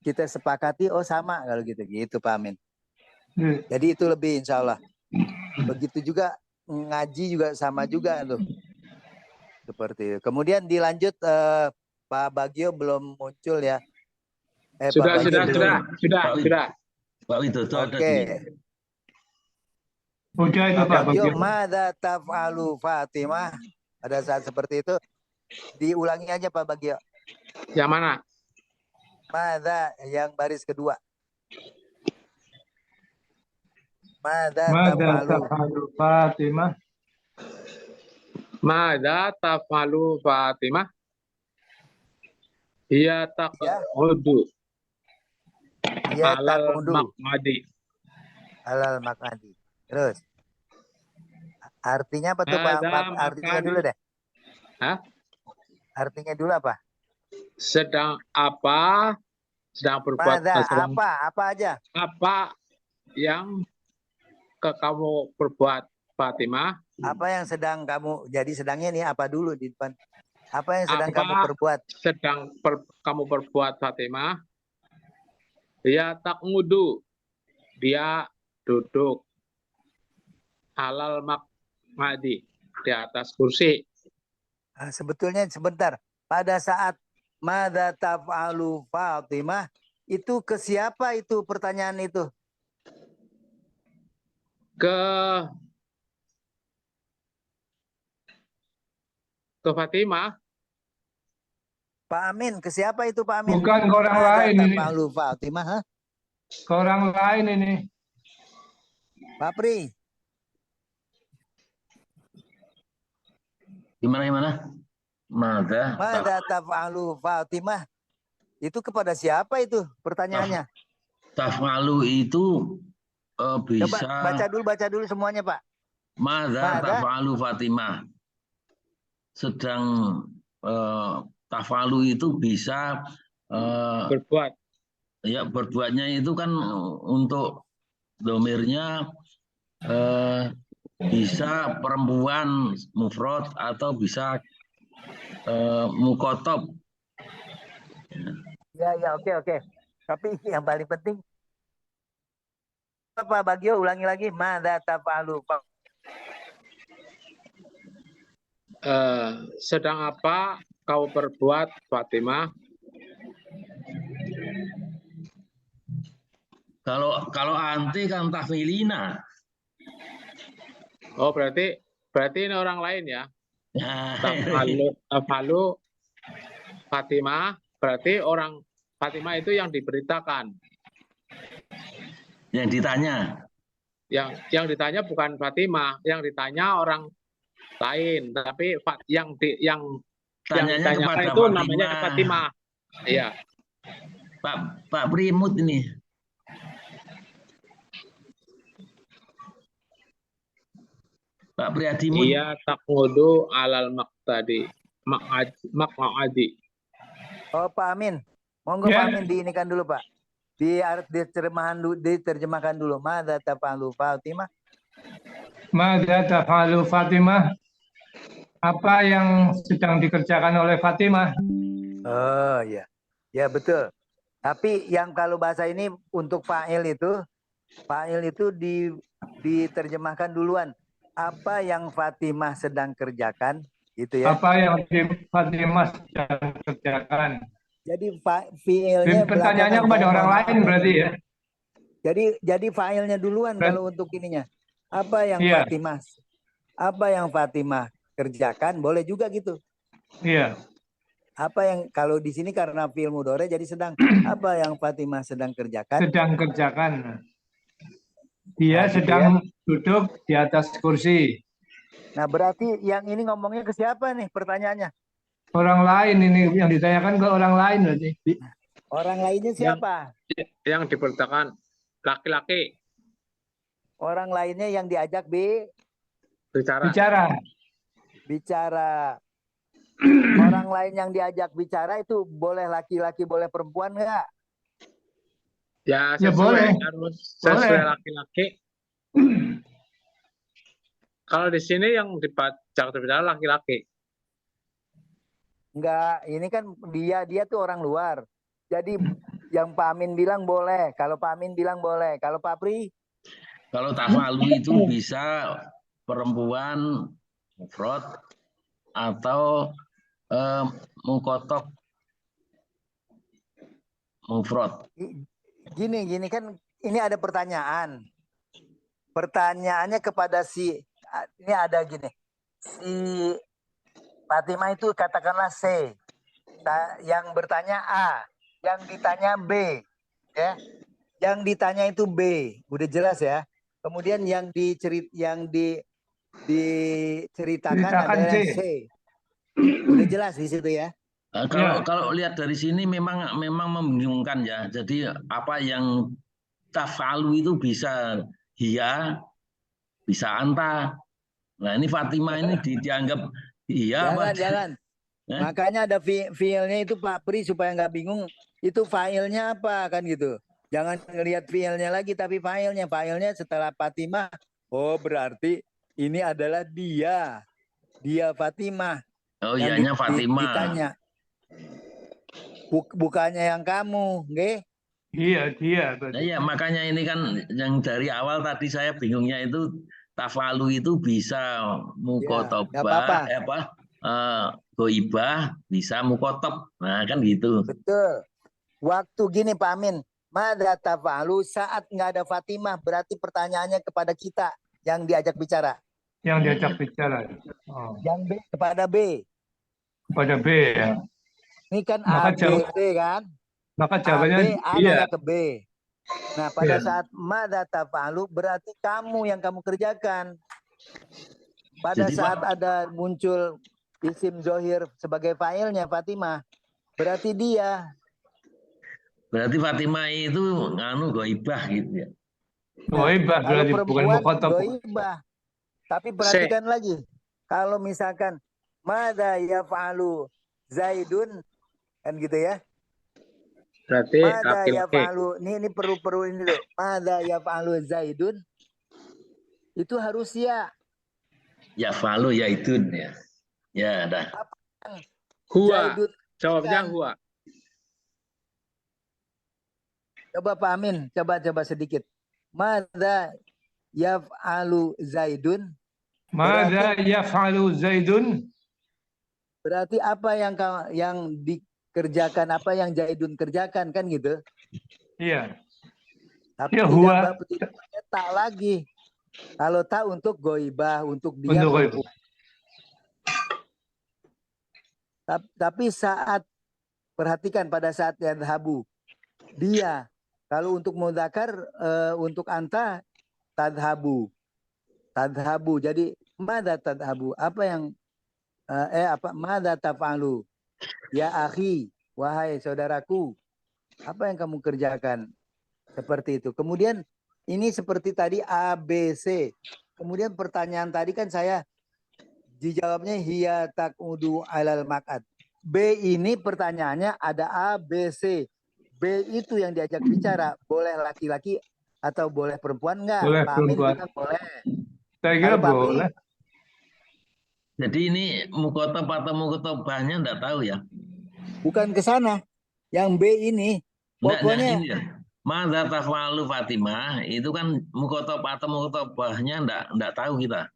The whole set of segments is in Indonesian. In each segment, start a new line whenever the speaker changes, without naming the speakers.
kita sepakati, oh sama kalau gitu Pak Amin. Jadi itu lebih insya Allah. Begitu juga ngaji juga sama juga tuh. Seperti itu. Kemudian dilanjut Pak Bagio belum muncul ya.
Sudah.
Pak Widodo ada di.
Udah itu Pak Bagio.
Madza taf'alu Fatimah. Pada saat seperti itu diulangi aja Pak Bagio.
Yang mana?
Madza yang baris kedua. Madza
taf'alu Fatimah. Madza taf'alu Fatimah. Hiya taqudu. Alal maq'adi.
Alal maq'adi. Terus. Artinya apa tuh Pak? Artinya dulu deh.
Hah?
Artinya dulu apa?
Sedang berbuat
apa aja?
Apa yang kamu perbuat Fatimah?
Apa yang sedang kamu, jadi sedangnya nih apa dulu di depan? Apa yang sedang kamu perbuat?
Kamu perbuat Fatimah? Dia taqudu. Dia duduk alal maq'adi, di atas kursi.
Sebetulnya sebentar, pada saat madza taf'alu Fatimah itu ke siapa itu pertanyaan itu?
Ke Fatimah.
Pak Amin, ke siapa itu Pak Amin?
Bukan ke orang lain ini.
Fatimah, ha?
Ke orang lain ini.
Pak Pri.
Gimana? Madza
taf'alu Fatimah. Itu kepada siapa itu pertanyaannya?
Taf'alu itu bisa.
Coba baca dulu semuanya Pak.
Madza taf'alu Fatimah. Sedang taf'alu itu bisa
berbuat.
Ya, berbuatnya itu kan untuk domirnya bisa perempuan mufrad atau bisa mukotob.
Ya, oke. Tapi yang paling penting Pak Bagio ulangi lagi, madza taf'alu.
Sedang apa kau perbuat Fatimah?
Kalau anti kan tafilina.
Oh, berarti ini orang lain ya? Taf'alu Fatimah, berarti orang Fatimah itu yang diberitakan.
Yang ditanya.
Yang ditanya bukan Fatimah, yang ditanya orang lain, tapi yang ditanyakan itu Fatimah. Namanya Fatimah. Iya.
Pak Primut ini. Pak Priadimut.
Iya taqudu alal maq'adi.
Oh Pak Amin, monggo Pak Amin diinikan dulu Pak. Diterjemahkan dulu. Madza taf'alu Fatimah.
Madza taf'alu Fatimah. Apa yang sedang dikerjakan oleh Fatimah?
Oh iya. Ya betul. Tapi yang kalau bahasa ini untuk fa'il itu diterjemahkan duluan. Apa yang Fatimah sedang kerjakan, gitu ya?
Apa yang Fatimah sedang kerjakan?
Jadi fiilnya
pertanyaannya kepada orang lain berarti ya?
Jadi fa'ilnya duluan kalau untuk ininya. Apa yang Fatimah kerjakan, boleh juga gitu.
Iya.
Apa yang kalau di sini karena fi'il mudhari jadi sedang. Apa yang Fatimah sedang kerjakan?
Sedang kerjakan. Dia sedang duduk di atas kursi.
Nah, berarti yang ini ngomongnya ke siapa nih pertanyaannya?
Orang lain ini yang ditanyakan ke orang lain berarti.
Orang lainnya siapa?
Yang diberitakan laki-laki.
Orang lainnya yang diajak
bicara.
Orang lain yang diajak bicara itu boleh laki-laki, boleh perempuan nggak?
Ya boleh. Harus sesuai laki-laki. Kalau di sini yang diajak bicara laki-laki. Enggak,
ini kan dia tuh orang luar. Jadi yang Pak Amin bilang boleh. Kalau Pak Amin bilang boleh. Kalau Pak Pri?
Kalau tafalu itu bisa perempuan mufrad atau mukotok mufrad.
Gini kan ini ada pertanyaan. Pertanyaannya kepada ini ada gini. Si Fatimah itu katakanlah C. Yang bertanya A, yang ditanya B, ya. Yang ditanya itu B, udah jelas ya. Kemudian yang diceritakan adalah C. Udah jelas di situ ya.
Kalau lihat dari sini memang membingungkan ya. Jadi apa yang tafalu itu bisa hiya, bisa anta. Nah ini Fatimah ini dianggap iya.
Jangan. Makanya ada fiilnya itu Pak Pri supaya nggak bingung. Itu filenya apa kan gitu. Jangan ngelihat fiilnya lagi tapi filenya. Filenya setelah Fatimah. Oh berarti ini adalah dia. Dia Fatimah.
Oh iyanya Fatimah.
Ditanya. Bukannya yang kamu, nggih?
Iya, dia.
Nah, ya makanya ini kan yang dari awal tadi saya bingungnya itu tafalu itu bisa mukotobah, goibah, bisa mukotop. Nah kan gitu.
Betul. Waktu gini Pak Amin, madza tafalu saat nggak ada Fatimah berarti pertanyaannya kepada kita yang diajak bicara.
Yang diajak bicara. Oh.
Yang B kepada B.
Kepada B ya.
Ini kan
Maka
A, B, C kan?
Maka jawabannya
iya. Ke B. Nah, pada saat madza tafalu berarti kamu yang kamu kerjakan. Pada saat ada muncul isim zohir sebagai fa'ilnya Fatimah, berarti dia.
Berarti Fatimah itu goibah gitu ya.
Goibah berarti bukan mukhatab.
Goibah. Tapi perhatikan lagi. Kalau misalkan madza yaf'alu Zaidun kan gitu ya.
Berarti
madza yaf'alu ini perlu ini loh. Madza yaf'alu Zaidun itu harus ya.
Yaf'alu yaidun ya. Ya, dah.
Huwa. Jawabnya huwa.
Coba Pak Amin, coba sedikit. Madza yaf'alu Zaidun.
Madza yaf'alu Zaidun.
Berarti apa yang dikerjakan, apa yang Zaidun kerjakan kan gitu?
Iya.
Tapi ya, tidak tak lagi. Kalau tak untuk goibah, untuk dia. Tapi saat perhatikan pada saat yadhabu dia. Kalau untuk mudzakkar untuk anta tadhabu. Jadi madza tadhabu? Apa yang madza taf'alu? Ya akhi, wahai saudaraku, apa yang kamu kerjakan? Seperti itu. Kemudian ini seperti tadi A, B, C. Kemudian pertanyaan tadi kan saya dijawabnya hiya taqudu alal maq'ad. B ini pertanyaannya ada A, B, C. B itu yang diajak bicara, boleh laki-laki atau boleh perempuan enggak?
Boleh
Pak
perempuan.
Amin boleh.
Saya kira boleh.
Jadi ini mukotob atau mukotobahnya enggak tahu ya?
Bukan ke sana. Yang B ini pokoknya
ini ya. Madza taf'alu Fatimah itu kan mukotob atau mukotobahnya enggak tahu kita.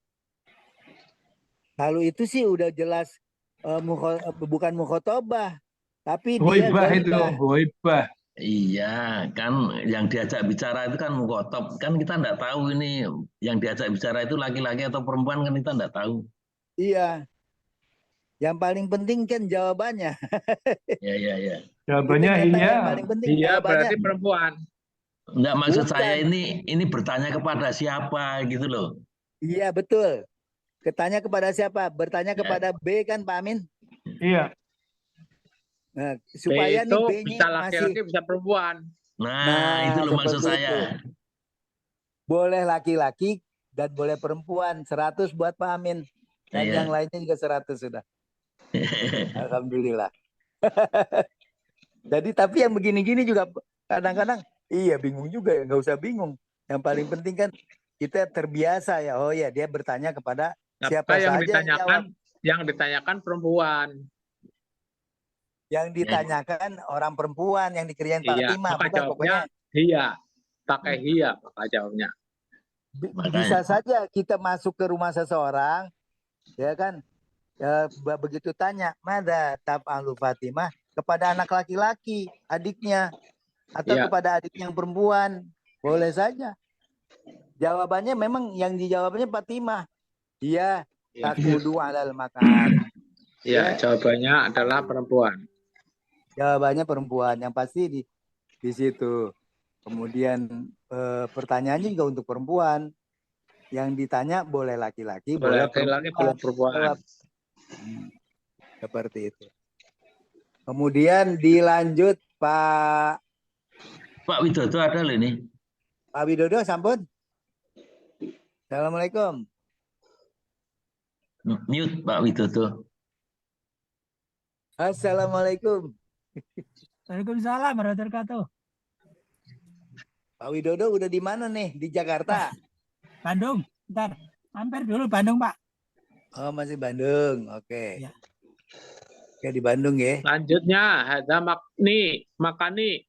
Kalau itu sih udah jelas bukan mukhotobah, tapi
goibah
dia
itu goibah.
Iya, kan yang diajak bicara itu kan mukotob. Kan kita enggak tahu ini yang diajak bicara itu laki-laki atau perempuan kan kita enggak tahu.
Iya. Yang paling penting kan jawabannya.
Iya.
Jawabannya
iya berarti perempuan.
Enggak, maksud saya ini bertanya kepada siapa gitu loh.
Iya, betul. Bertanya kepada siapa? Bertanya kepada B kan Pak Amin?
Iya.
Nah, supaya
B itu
nih
bisa laki-laki bisa perempuan.
Nah, itu loh maksud saya.
Boleh laki-laki dan boleh perempuan. 100 buat Pak Amin. Dan yang lainnya juga 100 sudah. Alhamdulillah. Jadi tapi yang begini-gini juga kadang-kadang iya bingung juga ya, nggak usah bingung. Yang paling penting kan kita terbiasa ya. Oh ya, dia bertanya kepada siapa
yang
saja
ditanyakan yang ditanyakan perempuan.
Yang ditanyakan orang perempuan yang dikerjain
Iya,
Fatimah,
maka
bukan
jawabnya
pokoknya.
iya. Pakai iya, maka jawabnya.
Bisa saja kita masuk ke rumah seseorang, ya kan? Begitu tanya, "Mada taf'alu Fatimah?" kepada anak laki-laki, adiknya, atau
Iya.
kepada adik yang perempuan, boleh saja. Jawabannya memang yang dijawabnya Fatimah. Iya, takudu alal makan.
Ya, jawabannya adalah perempuan.
Jawabannya perempuan, yang pasti di situ. Kemudian pertanyaannya juga untuk perempuan. Yang ditanya boleh laki-laki, boleh
Laki-laki,
perempuan.
boleh perempuan.
Jawab. Seperti itu. Kemudian dilanjut Pak
Widodo ada loh ini.
Pak Widodo, sampun. Assalamualaikum.
Mute Pak Widodo.
Assalamualaikum.
Waalaikumsalam warahmatullahi wabarakatuh.
Pak Widodo udah di mana nih? Di Jakarta?
Bandung. Bentar. Mampir dulu Bandung, Pak.
Oh, masih Bandung. Oke.
Ya.
Oke, di Bandung ya.
Selanjutnya ada makani.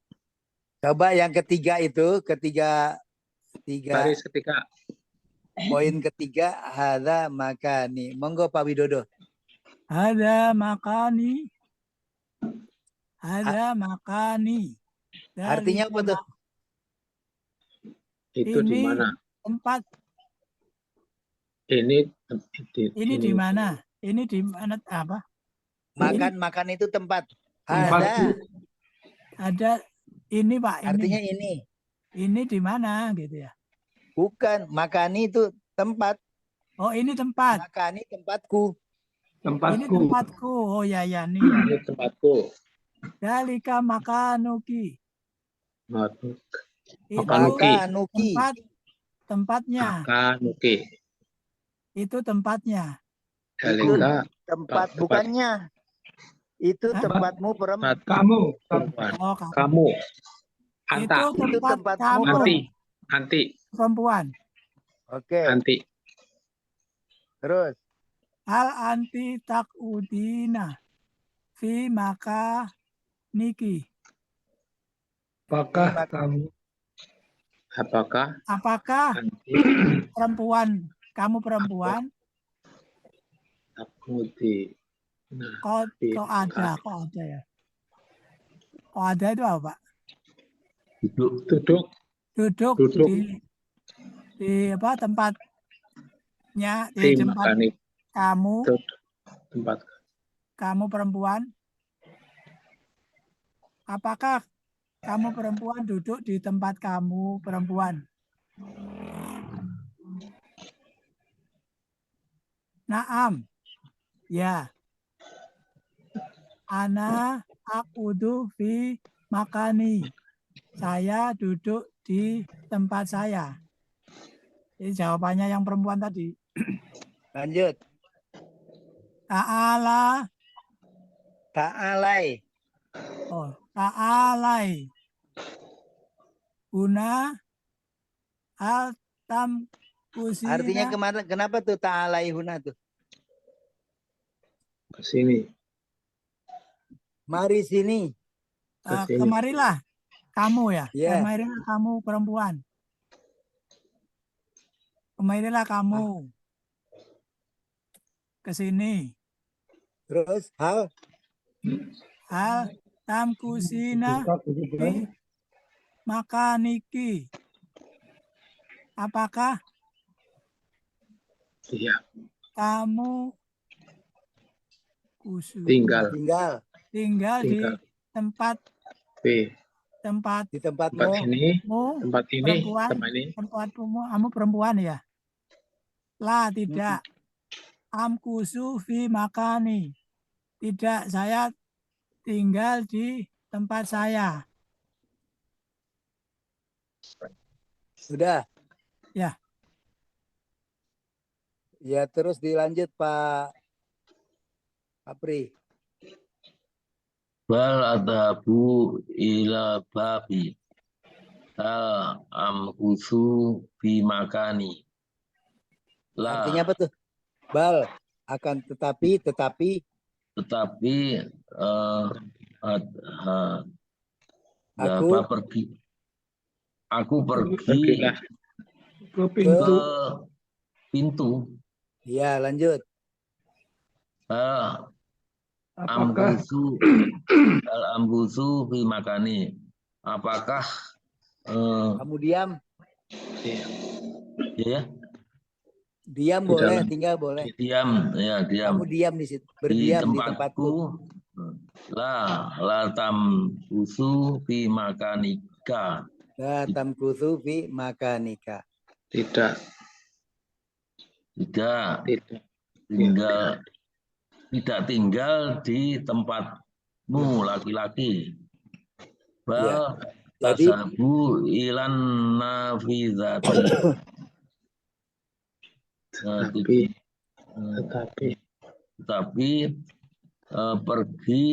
Coba yang ketiga itu,
Baris ketiga.
poin ketiga, hadza makani. Monggo Pak Widodo.
Ada makani. Ada makani.
Artinya apa tuh?
Itu di mana?
Tempat.
Ini
di mana? Ini di mana apa?
Makan itu tempat.
Ada ini Pak.
Artinya ini.
Ini di mana gitu ya?
Bukan, makani itu tempat.
Oh, ini tempat.
Makani tempatku.
Ini tempatku. Oh ya nih.
Ini tempatku.
Dalika makanuki.
Makanuki.
Tempatnya.
Makanuki.
Itu tempatnya.
Dalika
tempat bukannya. Itu tempatmu perempuan.
Kamu.
Oh,
kamu.
Itu tempatmu
anti.
Perempuan.
Oke.
Anti.
Terus.
Hal anti takudina fi maka niki.
Apakah
perempuan, kamu perempuan?
Takudi.
Kok ada ya? Kok ada itu apa, Pak? Duduk di apa tempatnya di tempat kamu.
Tempat
kamu perempuan. Apakah kamu perempuan duduk di tempat kamu perempuan? Naam. Ya. Ana akudu fi makani. Saya duduk di tempat saya. Ini jawabannya yang perempuan tadi.
Lanjut. Ta'alai.
Oh, ta'alai. Guna al-tam kusina.
Artinya kemarin kenapa tuh ta'alai huna tuh?
Ke sini.
Mari sini.
Kemarilah kamu ya.
Yeah.
Kemarilah kamu perempuan. Kemarilah kamu ke sini.
Terus hal
tamkusina fi makaniki. Apakah kamu
tinggal
di tempat
ini,
tempatmu, kamu perempuan ya? Lah, tidak. Amkusu fi makani. Tidak, saya tinggal di tempat saya.
Sudah?
Ya.
Ya, terus dilanjut Pak Apri.
Bal adhabu ila babi. Hal amkusu fi makani.
Artinya apa tuh? Bal akan tetapi
Apa pergi? Aku pergi
Pergilah
Ke
ke
pintu.
pintu.
Iya, lanjut.
Apakah
Ambusu fi makani. Apakah
Kamu diam.
ya
Diam
Di
boleh,
dalam.
tinggal boleh.
diam ya diam
Kamu diam di situ,
di
berdiam di tempatku.
tempatku. La tambusu fi makanika.
La tamkutsu fi makanika.
Tidak.
Tidak tinggal di tempatmu laki-laki.
Iya.
Bal
Jadi
tasabu ilan nafizati. Tetapi pergi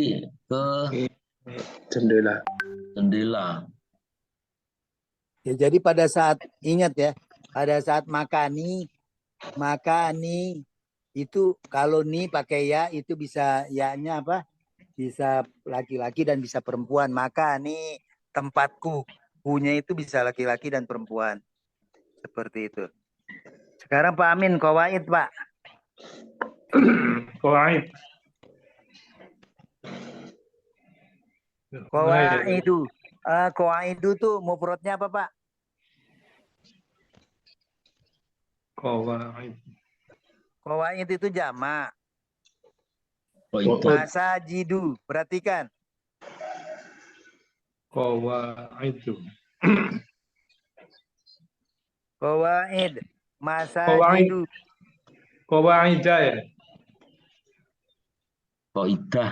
ke
jendela.
ya, jadi pada saat ingat ya, pada saat makani itu kalau nih pakai ya itu bisa ya-nya apa? Bisa laki-laki dan bisa perempuan. Maka nih tempatku punya itu bisa laki-laki dan perempuan. Seperti itu. Sekarang Pak Amin, qawaid Pak.
Qawaid.
Qawaidu. Qawaidu tuh mufradnya apa Pak?
Qawaid.
Qawaid itu jamak.
itu.
Masajidu. Perhatikan.
Qawaidu.
Qawaid. Masajidu.
Qawaidah ya.
Qaidah.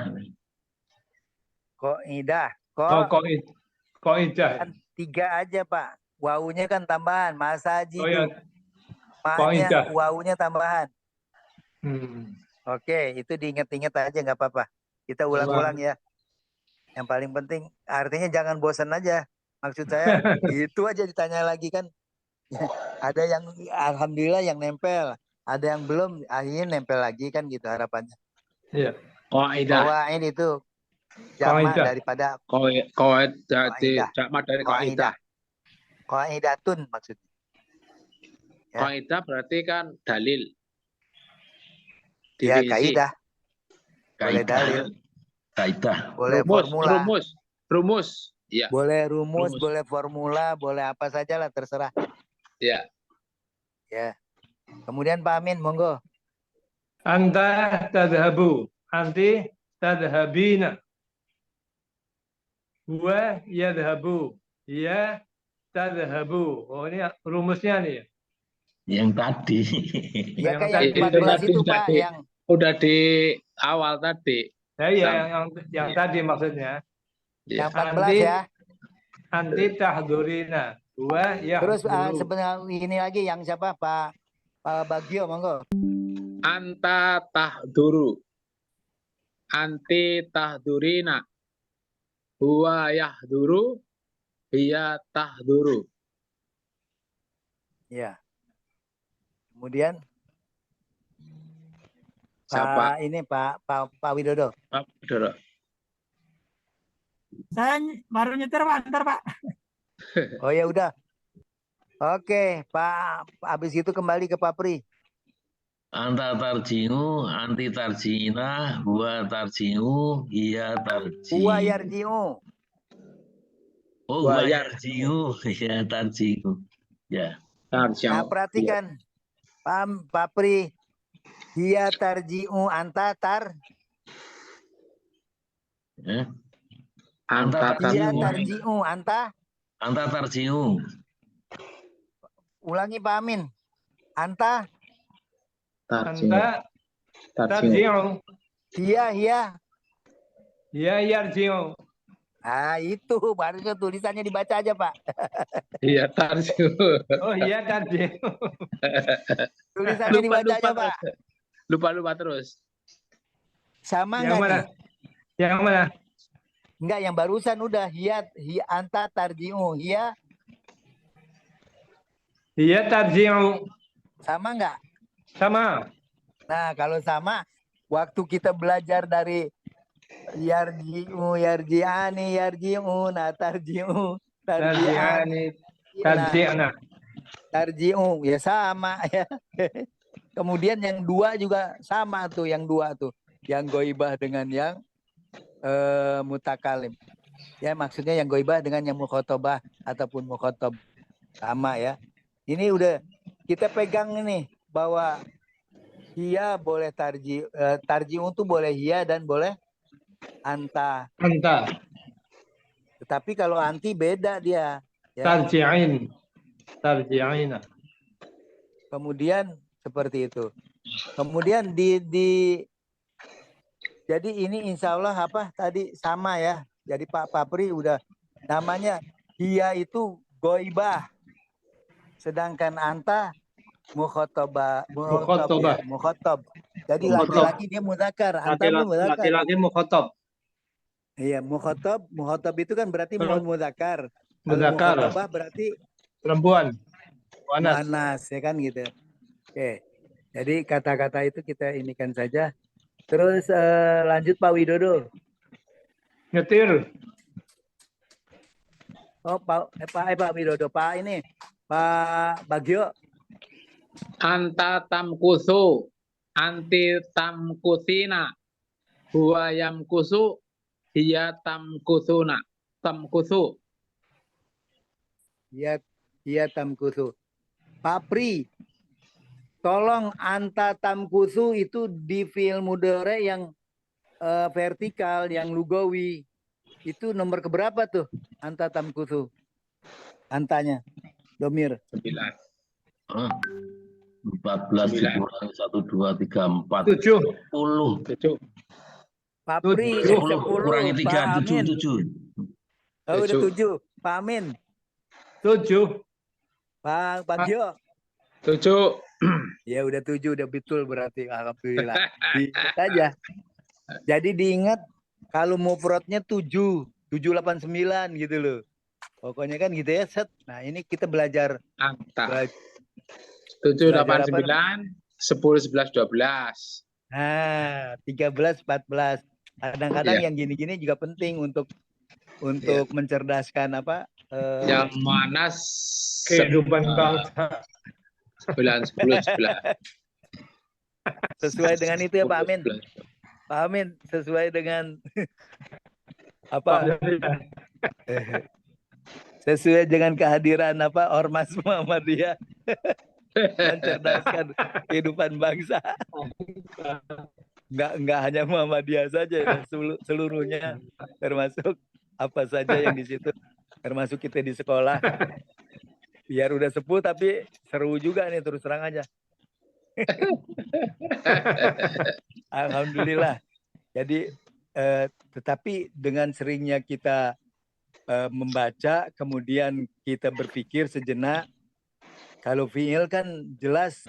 Qaidah.
Kan 3 aja Pak. Wawunya kan tambahan. Masajidu.
Ya.
Ma-nya, wawunya tambahan.
Oke,
itu diingat-ingat aja nggak apa-apa. Kita ulang-ulang ya. Yang paling penting artinya jangan bosan aja. Maksud saya itu aja ditanya lagi kan. Ada yang alhamdulillah yang nempel, ada yang belum akhirnya nempel lagi kan gitu harapannya.
Iya.
Qawaid itu jamak daripada
Qawaid jamak dari qaidah.
Qaidatun maksudnya. Ya.
Qaidah berarti kan dalil.
Ya, kaidah. Boleh dalil.
Kaidah.
Boleh formula.
Rumus. Ya.
Boleh rumus, boleh formula, boleh apa saja lah terserah.
Ya.
Ya. Kemudian Pak Amin, monggo.
Anta tadhabu. Anti tadhabina. Huwa yadhabu. Ya tadhabu. Oh, ini rumusnya nih.
Yang tadi.
Ya kayak 14 itu Pak yang
udah di awal tadi.
Ya, yang tadi maksudnya.
Yang 14 ya.
Anti tahdurina.
Terus sebenarnya ini lagi yang siapa Pak Bagio monggo.
Anta tahduru. Anti tahdurina. Huwa yahduru. Hiya tahduru.
Ya. Kemudian
siapa?
Pak Widodo.
Pak Widodo.
Saya baru nyetir Pak, ntar Pak.
Oh ya udah. Oke, Pak. Habis itu kembali ke Pak Pri.
Anta tarji'u, anti tarji'ina, huwa tarji'u, hiya tarji'u.
Huwa yarji'u.
Oh, huwa yarji'u, hiya tarji'u. Ya.
Nah, perhatikan. Pak Pri. Hiya tarji'u, anta tar.
Anta
tarji'u, anta.
Anta tarji'u.
Ulangi Pak Amin. Anta
tarji'u.
Hiya
yarji'u.
Ah, itu barunya tulisannya dibaca aja, Pak.
Iya, tarji'u.
Oh iya, tarji'u.
Tulisannya dibaca aja, Pak.
Lupa terus.
Sama enggak nih?
Yang mana?
Enggak, yang barusan udah hiya anta tarji'u. Hiya
tarji'u.
Sama enggak?
Sama.
Nah, kalau sama waktu kita belajar dari Yarji'u, yarji'ani, yarji'una, tarji'u,
Tarji'ani,
tarji'ana,
tarji'na.
tarji'u, ya sama ya. Kemudian yang dua juga sama tuh, yang dua tuh, yang goibah dengan yang mutakalim. Ya maksudnya yang goibah dengan yang mukhotobah ataupun mukhotob, sama ya. Ini udah kita pegang ini bahwa hiya boleh tarji'u tuh boleh hiya dan boleh anta.
Anta.
Tetapi kalau anti beda dia. Ya.
Tarji'in. Tarji'ina.
Kemudian seperti itu. Kemudian jadi ini insya Allah apa tadi sama ya. Jadi Pak Papri udah namanya hiya itu goibah. Sedangkan anta mukhotob. Jadi laki-laki dia mudzakkar, anta pun mudzakkar.
Laki-laki mukhotob.
Iya, mukhotob itu kan berarti mudzakkar. Kalau
Mudzakkar.
mukhotobah berarti
Perempuan.
muannas ya kan gitu. Oke. Jadi kata-kata itu kita inikan saja. Terus lanjut Pak Widodo.
Nyetir.
Oh Pak Widodo, Pak ini Pak Bagio.
Anta tamkusu, anti tamkusina, huwa yamkusu, hiya tamkusuna, tamkusu.
Iya tamkusu. Pak Pri, tolong anta tamkusu itu di fi'il mudhari yang vertikal, yang lugawi. Itu nomor keberapa tuh anta tamkusu? Antanya, domir.
9.
14 dikurangi 1, 2, 3, 4.
7.
10.
Pak Pri,
10
10.
kurangi 3,
Pak Amin.
7.
Oh, udah 7. Pak Amin.
7.
Pak Bagio.
7.
Ya udah 7, udah betul berarti. Alhamdulillah. Diingat aja. Jadi diingat kalau mufradnya 7, 789 gitu loh. Pokoknya kan gitu ya, set. Nah, ini kita belajar
Anta. 789, 10, 11, 12.
Nah, 13, 14. Kadang-kadang yang gini-gini juga penting untuk mencerdaskan apa?
Yang mana
Kehidupan bangsa.
9, 10, 11.
Sesuai dengan itu ya Pak Amin. Pak Amin, sesuai dengan apa? Sesuai dengan kehadiran apa? Ormas Muhammadiyah. Mencerdaskan kehidupan bangsa. Enggak hanya Muhammadiyah saja ya, seluruhnya termasuk apa saja yang di situ, termasuk kita di sekolah. Biar udah sepuh tapi seru juga nih, terus terang aja. Alhamdulillah. Jadi tetapi dengan seringnya kita membaca, kemudian kita berpikir sejenak. Kalau fi'il kan jelas,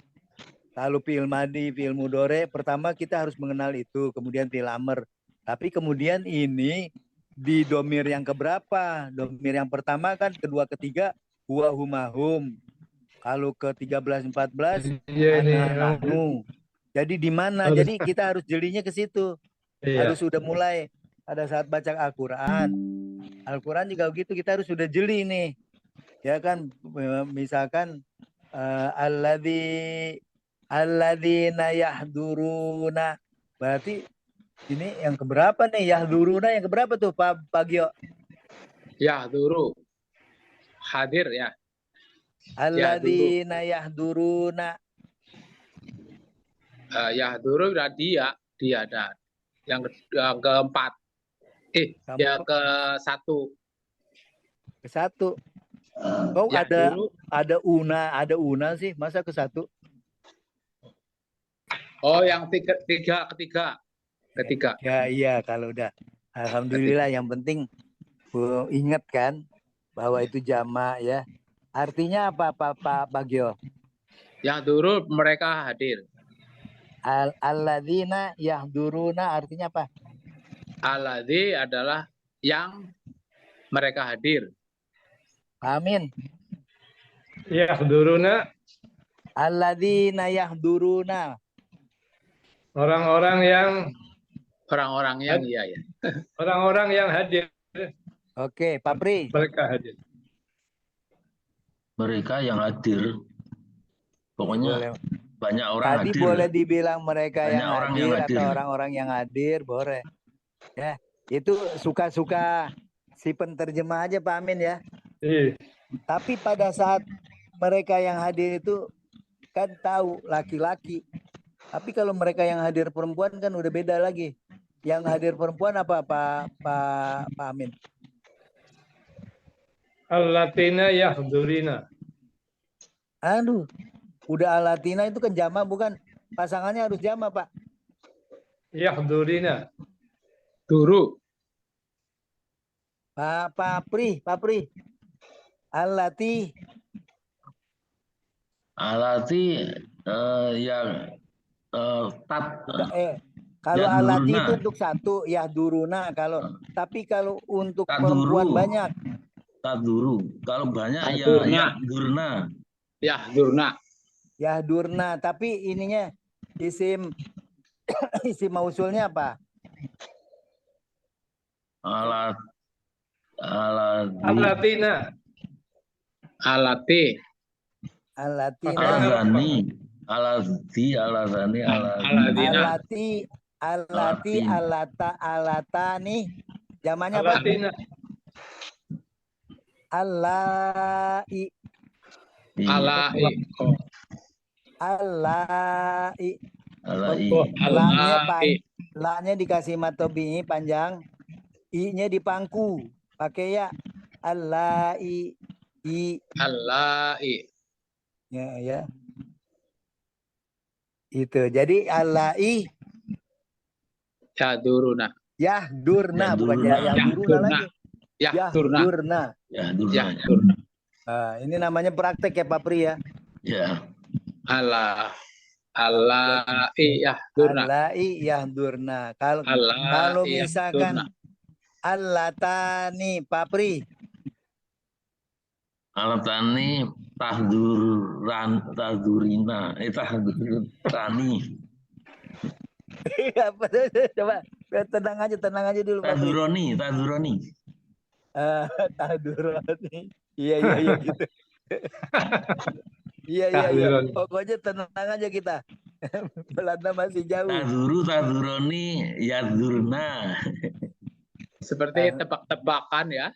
kalau fi'il madi, fi'il mudhari, pertama kita harus mengenal itu, kemudian fi'il amr. Tapi kemudian ini di domir yang keberapa? Domir yang pertama kan, kedua, ketiga, huwa, huma, hum. Kalau ke 13, 14, ana, nahnu. Jadi di mana? Jadi kita harus jelinya ke situ. Harus sudah mulai pada saat baca Al-Quran. Al-Quran juga begitu, kita harus sudah jeli nih. Ya kan, misalkan alladzina yahduruna, berarti ini yang keberapa nih? Yahduruna yang keberapa tuh Pak Gio?
Yahduru, hadir ya.
Alladzina yahduruna.
Yahduru udah dia dan yang keempat. Yang ke-1.
Ke-1. Oh, ada una sih, masa ke-1?
Oh, yang ketiga.
Ya iya, kalau udah. Alhamdulillah, yang penting ingat kan bahwa itu jamak ya. Artinya apa Pak Bagio?
Yahduru mereka hadir.
Alladzina yahduruna artinya apa?
Alladzi adalah yang mereka hadir.
Amin.
Yahduruna.
Alladzina yahduruna.
Orang-orang yang
Orang-orang yang iya ya.
Orang-orang yang hadir.
Oke, Pak Pri.
Mereka hadir.
Mereka yang hadir. Pokoknya
Boleh.
banyak orang
Tadi
hadir.
boleh dibilang mereka
Banyak
yang
orang
hadir,
yang hadir.
atau orang-orang yang hadir, boleh. Ya, itu suka-suka si penterjemah aja Pak Amin ya.
Iya.
Tapi pada saat mereka yang hadir itu kan tahu laki-laki. Tapi kalau mereka yang hadir perempuan kan udah beda lagi. Yang hadir perempuan apa Pak Amin?
Allatina yahdurina.
Aduh, udah alatina itu kan jama, bukan? Pasangannya harus jama Pak.
Yahdurina.
Guru.
Pak Pri. Alati.
Alati yang
Kalau
ya,
alati
duruna.
itu untuk satu, ya duruna. Tapi kalau untuk
Taduru.
perempuan banyak.
Taduru. Kalau banyak
Tadurna.
ya durna.
Ya, durna.
Ya durna. Tapi ininya isim mausulnya apa?
Allatina.
Alati.
Alatina.
Alazani. Alati. Alazani.
Aladina.
Alati. Alatani. Zamannya apa?
Allatina.
Alai.
Alai.
Alai.
Alai.
La-nya dikasih matobi panjang, I-nya dipangku. Pakai ya. Alai.
Alai.
Ya. Itu. Jadi alai.
Ya, duruna.
Ya durna, bukan ya duruna lagi.
Ya, durna.
Ya, durna.
Nah, ini namanya praktek ya Pak Pri ya.
Ya.
Alai ya durna.
Alai ya durna. Kalau misalkan alatani Pak Pri.
Alatani tahdurina. Tahdurani.
Coba tenang aja dulu Pak Pri.
Tahduroni.
Tahduroni. Iya gitu. Iya. Pokoknya tenang aja kita. Belanda masih jauh.
Tahduroni, yadurna.
Seperti tebak-tebakan ya.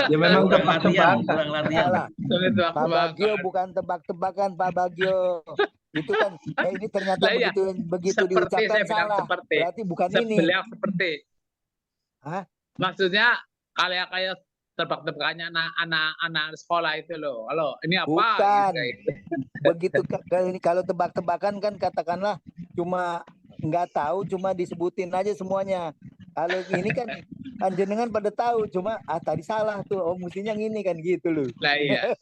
Ya memang
kurang latihan.
Pak Bagio bukan tebak-tebakan Pak Bagio. Itu kan ini ternyata begitu diucapkan salah. Berarti bukan ini.
Seperti.
Hah?
Maksudnya kayak tebak-tebakannya anak sekolah itu loh. Halo, ini apa?
Bukan.
Gitu.
Begitu kalau tebak-tebakan kan katakanlah cuma nggak tahu, cuma disebutin aja semuanya. Kalau ini kan jenengan pada tahu, cuma tadi salah tuh. Oh, mestinya ini kan gitu loh.
Nah iya.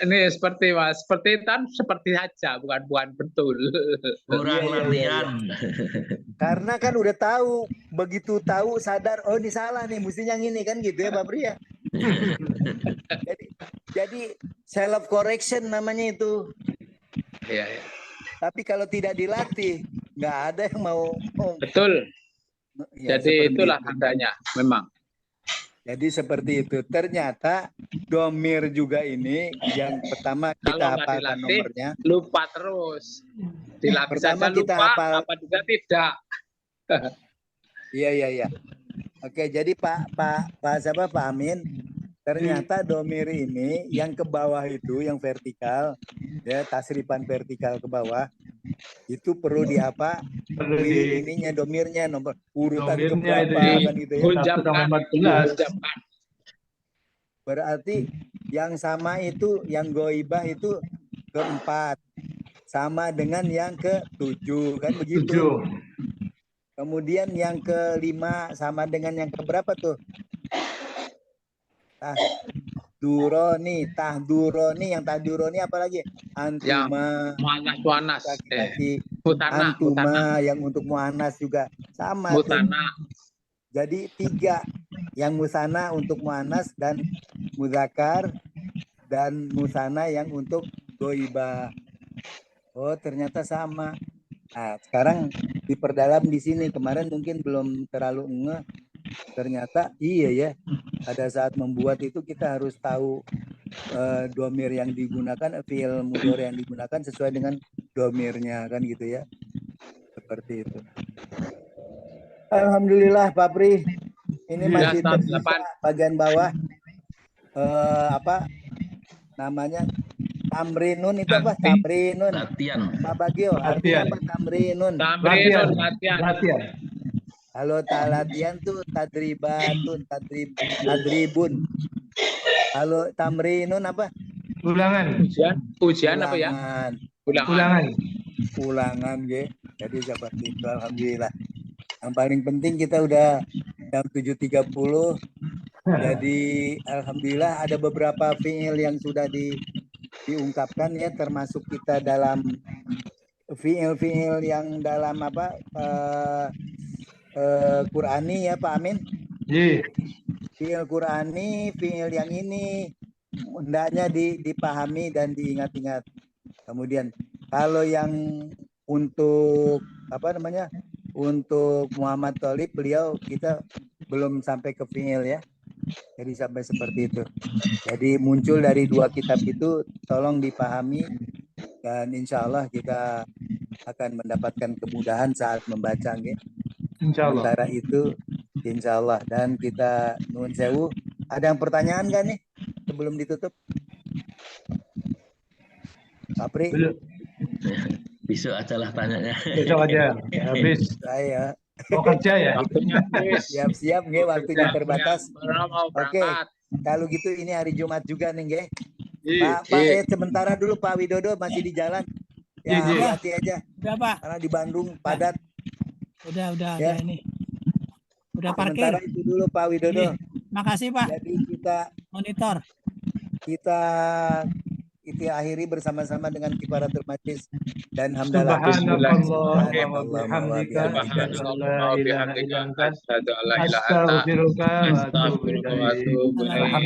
Ini seperti Mas, seperti saja, bukan betul.
Kurang latihan.
Karena kan udah tahu, begitu tahu sadar, oh ini salah nih, mestinya ini kan gitu ya Pak Pri ya. Jadi self correction namanya itu.
Iya.
Tapi kalau tidak dilatih, nggak ada yang mau.
Betul.
Ya,
jadi itulah adanya memang.
Jadi seperti itu. Ternyata domir juga ini yang pertama kita hafalkan nomornya.
Lupa terus. Dilatih
pertama
saja
kita
lupa,
hafal.
apa juga tidak.
Iya. Oke, jadi Pak Amin. Ternyata domir ini yang ke bawah itu, yang vertikal, ya tasrifan vertikal ke bawah, itu perlu diapa? Ininya domirnya nomor urutan keberapa kan gitu ya.
1-14.
Berarti yang sama itu, yang goibah itu keempat, sama dengan yang ke-7 kan begitu.
7.
Kemudian yang ke-5 sama dengan yang keberapa tuh? Tahduroni, yang tahduroni apalagi? Antuma,
muannas,
antuma yang untuk muannas juga sama tuh. Jadi 3, yang musana untuk muannas dan muzakar, dan musana yang untuk goibah. Oh ternyata sama. Nah sekarang diperdalam di sini. Kemarin mungkin belum terlalu ngeh. Ternyata iya ya. Pada saat membuat itu kita harus tahu domir yang digunakan, fiil mudhari yang digunakan sesuai dengan domirnya kan gitu ya. Seperti itu. Alhamdulillah Pak Pri. Ini masih tersisa bagian bawah apa namanya? Tamrinun itu apa? Tamrinun.
Latihan.
Pak Bagio, artinya apa tamrinun?
Tamrinun,
Latihan.
Kalau latihan tuh tadribatun, tadribun. Kalau tamrinun apa?
Ulangan.
Ujian apa ya?
Ulangan, ya. Jadi seperti itu, alhamdulillah. Yang paling penting kita udah jam 7.30. Jadi alhamdulillah ada beberapa fiil yang sudah diungkapkan ya, termasuk kita dalam fiil-fiil yang dalam apa Qur'ani ya Pak Amin.
Iya.
Fiil Qur'ani, fiil yang ini hendaknya dipahami dan diingat-ingat. Kemudian kalau yang untuk apa namanya? Untuk Muhammad Thalib, beliau kita belum sampai ke fiil ya. Jadi sampai seperti itu. Jadi muncul dari dua kitab itu, tolong dipahami dan insya Allah kita akan mendapatkan kemudahan saat membaca.
Insya Allah.
Sementara itu insya Allah. Dan kita nuwun sewu. Ada yang pertanyaan kan nih sebelum ditutup? Pak Pri?
Besok ajalah tanyanya.
Besok aja. Habis.
Saya
Mau kerja ya?
siap-siap nggih, waktunya terbatas.
Mau
Oke.
berangkat.
Kalau gitu ini hari Jumat juga nih nggih.
Iya,
Pak, sementara dulu Pak Widodo masih di jalan. Ya,
Iya.
hati-hati aja.
Udah Pak,
Karena di Bandung padat.
udah
Ya.
ini. Udah parkir.
Sementara itu dulu Pak Widodo.
Makasih Pak,
Jadi
monitor.
kita akhiri bersama-sama dengan kifaratul majlis dan hamdalah.
Subhanallah wa bihamdika asyhadu an la ilaha illa anta astaghfiruka wa atubu ilaik.